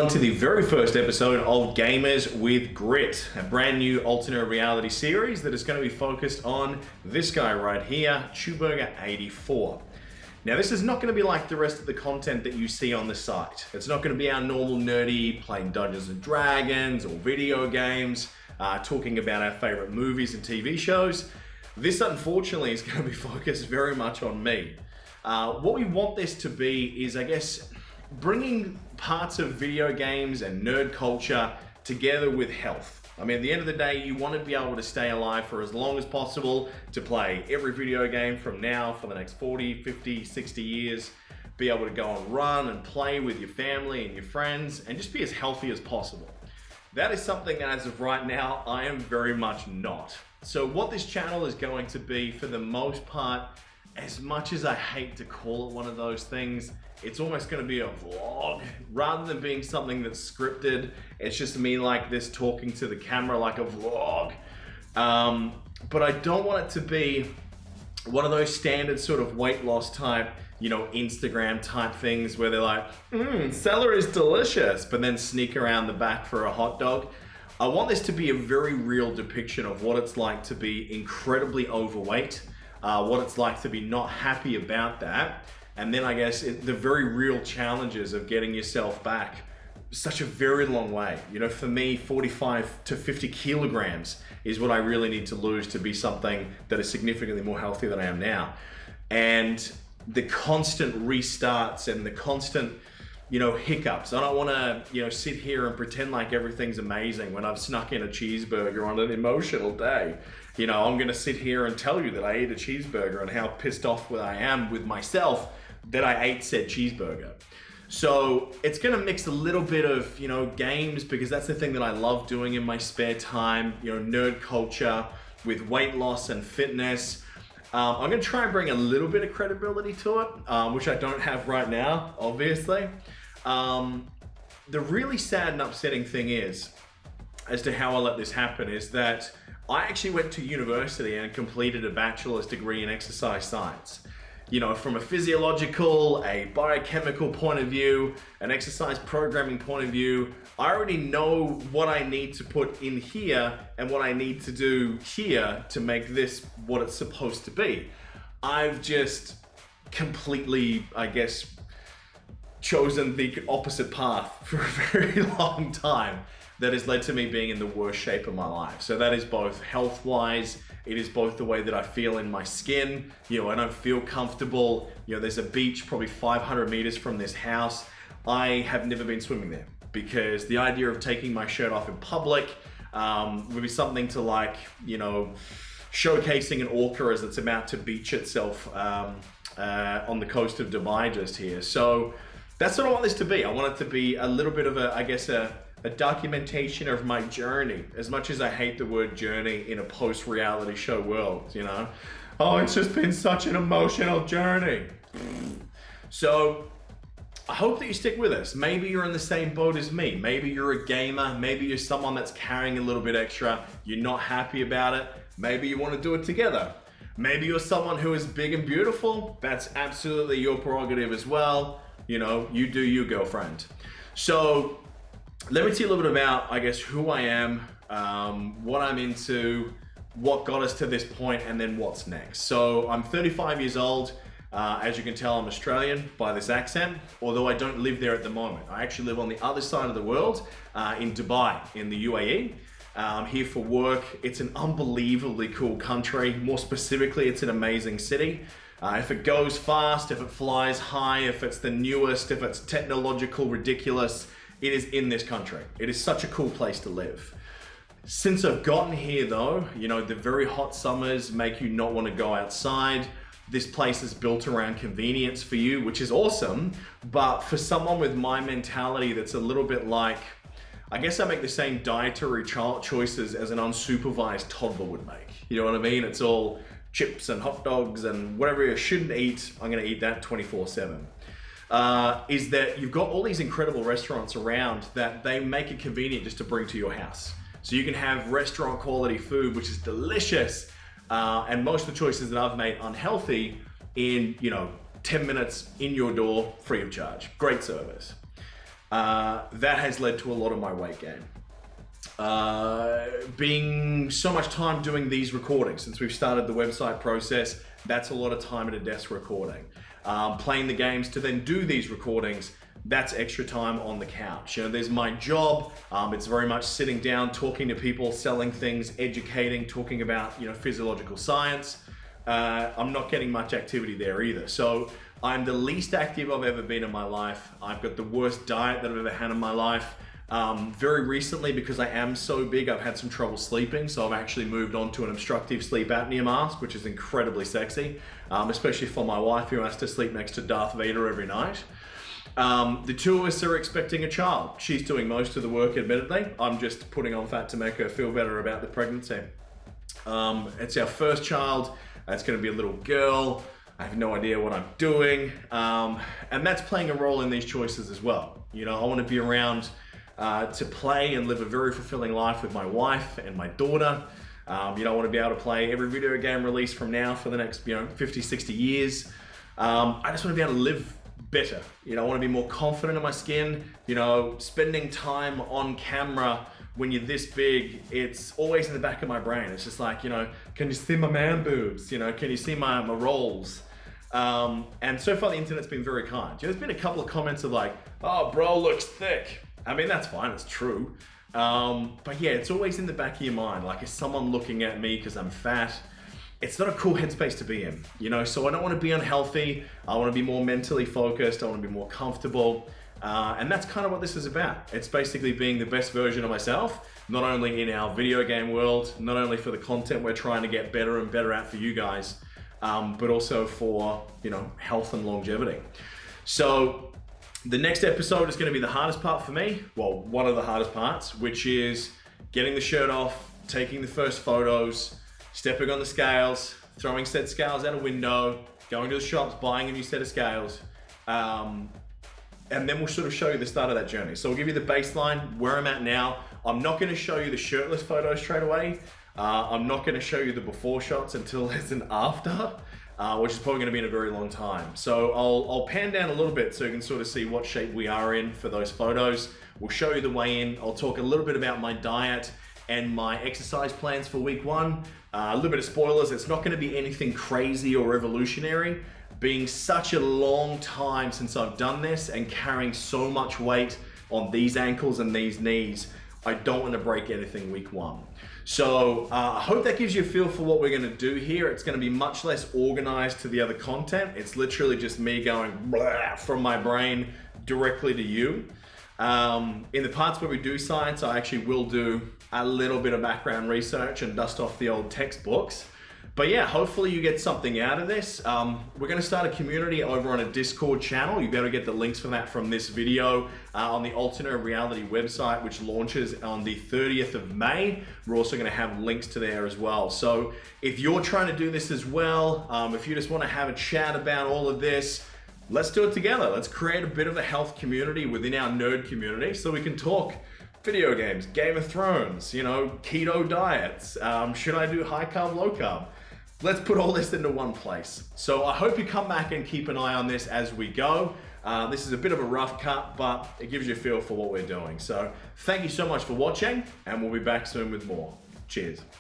along to the very first episode of Gamers with Grit, a brand new alternate reality series that is going to be focused on this guy right here, Chewburger 84. Now this is not going to be like the rest of the content that you see on the site. It's not going to be our normal nerdy playing Dungeons and Dragons or video games, talking about our favorite movies and TV shows. This unfortunately is going to be focused very much on me. What we want this to be is, I guess, bringing parts of video games and nerd culture together with health. I mean, at the end of the day, you want to be able to stay alive for as long as possible, to play every video game from now for the next 40, 50, 60 years, be able to go and run and play with your family and your friends, and just be as healthy as possible. That is something that, as of right now, I am very much not. So what this channel is going to be, for the most part, as much as I hate to call it one of those things, it's almost going to be a vlog rather than being something that's scripted. It's just me like this talking to the camera like a vlog. But I don't want it to be one of those standard sort of weight loss type, you know, Instagram type things where they're like, celery is delicious, but then sneak around the back for a hot dog. I want this to be a very real depiction of what it's like to be incredibly overweight, what it's like to be not happy about that. And then I guess the very real challenges of getting yourself back such a very long way. You know, for me, 45 to 50 kilograms is what I really need to lose to be something that is significantly more healthy than I am now. And the constant restarts and the constant, you know, hiccups. I don't want to, you know, sit here and pretend like everything's amazing when I've snuck in a cheeseburger on an emotional day. You know, I'm going to sit here and tell you that I ate a cheeseburger and how pissed off I am with myself that I ate said cheeseburger. So it's going to mix a little bit of, you know, games, because that's the thing that I love doing in my spare time, you know, nerd culture with weight loss and fitness. I'm going to try and bring a little bit of credibility to it, which I don't have right now, obviously. The really sad and upsetting thing is, as to how I let this happen, is that I actually went to university and completed a bachelor's degree in exercise science. You know, from a physiological, a biochemical point of view, an exercise programming point of view, I already know what I need to put in here and what I need to do here to make this what it's supposed to be. I've just completely, I guess, chosen the opposite path for a very long time that has led to me being in the worst shape of my life. So that is both health-wise, it is both the way that I feel in my skin. You know, I don't feel comfortable. You know, there's a beach probably 500 meters from this house. I have never been swimming there because the idea of taking my shirt off in public would be something to, like, you know, showcasing an orca as it's about to beach itself on the coast of Dubai just here. So that's what I want this to be. I want it to be a little bit of a, I guess, a documentation of my journey, as much as I hate the word journey in a post-reality show world, you know? Oh, it's just been such an emotional journey. So I hope that you stick with us. Maybe you're in the same boat as me. Maybe you're a gamer. Maybe you're someone that's carrying a little bit extra. You're not happy about it. Maybe you want to do it together. Maybe you're someone who is big and beautiful. That's absolutely your prerogative as well. You know, you do you, girlfriend. So let me tell you a little bit about, I guess, who I am, what I'm into, what got us to this point, and then what's next. So I'm 35 years old. As you can tell, I'm Australian by this accent, although I don't live there at the moment. I actually live on the other side of the world, in Dubai, in the UAE. I'm here for work. It's an unbelievably cool country. More specifically, it's an amazing city. If it goes fast, if it flies high, if it's the newest, if it's technological, ridiculous, it is in this country. It is such a cool place to live. Since I've gotten here though, you know, the very hot summers make you not want to go outside. This place is built around convenience for you, which is awesome. But for someone with my mentality that's a little bit like, I guess I make the same dietary choices as an unsupervised toddler would make. You know what I mean? It's all chips and hot dogs and whatever you shouldn't eat, I'm gonna eat that 24/7. Is that you've got all these incredible restaurants around that they make it convenient just to bring to your house. So you can have restaurant quality food, which is delicious, and most of the choices that I've made unhealthy in, you know, 10 minutes in your door, free of charge. Great service. that has led to a lot of my weight gain. Being so much time doing these recordings since we've started the website process, that's a lot of time at a desk recording. Playing the games to then do these recordings, that's extra time on the couch. You know, there's my job. It's very much sitting down, talking to people, selling things, educating, talking about, you know, physiological science. I'm not getting much activity there either. So I'm the least active I've ever been in my life. I've got the worst diet that I've ever had in my life. Very recently, because I am so big, I've had some trouble sleeping. So I've actually moved on to an obstructive sleep apnea mask, which is incredibly sexy, especially for my wife who has to sleep next to Darth Vader every night. The two of us are expecting a child. She's doing most of the work, admittedly. I'm just putting on fat to make her feel better about the pregnancy. It's our first child. It's going to be a little girl. I have no idea what I'm doing. And that's playing a role in these choices as well. You know, I want to be around to play and live a very fulfilling life with my wife and my daughter. You know, I want to be able to play every video game released from now for the next, 50, 60 years. I just want to be able to live better. You know, I want to be more confident in my skin. You know, spending time on camera when you're this big, it's always in the back of my brain. It's just like, you know, can you see my man boobs? You know, can you see my rolls? And so far the internet's been very kind. There's been a couple of comments of like, oh, bro looks thick. I mean, that's fine, it's true. But yeah, it's always in the back of your mind. Like, is someone looking at me because I'm fat? It's not a cool headspace to be in, you know? So I don't want to be unhealthy. I want to be more mentally focused. I want to be more comfortable. And that's kind of what this is about. It's basically being the best version of myself, not only in our video game world, not only for the content we're trying to get better and better at for you guys, but also for, you know, health and longevity. So the next episode is going to be the hardest part for me. Well, one of the hardest parts, which is getting the shirt off, taking the first photos, stepping on the scales, throwing said scales out a window, going to the shops, buying a new set of scales. And then we'll sort of show you the start of that journey. So we'll give you the baseline, where I'm at now. I'm not going to show you the shirtless photos straight away. I'm not going to show you the before shots until there's an after, which is probably going to be in a very long time. So I'll pan down a little bit so you can sort of see what shape we are in for those photos. We'll show you the way in. I'll talk a little bit about my diet and my exercise plans for week 1. A little bit of spoilers. It's not going to be anything crazy or revolutionary. Being such a long time since I've done this and carrying so much weight on these ankles and these knees, I don't want to break anything week 1. So I hope that gives you a feel for what we're going to do here. It's going to be much less organized to the other content. It's literally just me going blah from my brain directly to you. In the parts where we do science, I actually will do a little bit of background research and dust off the old textbooks. But yeah, hopefully you get something out of this. We're going to start a community over on a Discord channel. You'll be able to get the links for that from this video on the Alternate Reality website, which launches on the 30th of May. We're also going to have links to there as well. So if you're trying to do this as well, if you just want to have a chat about all of this, let's do it together. Let's create a bit of a health community within our nerd community so we can talk video games, Game of Thrones, you know, keto diets. Should I do high carb, low carb? Let's put all this into one place. So I hope you come back and keep an eye on this as we go. This is a bit of a rough cut, but it gives you a feel for what we're doing. So thank you so much for watching, and we'll be back soon with more. Cheers.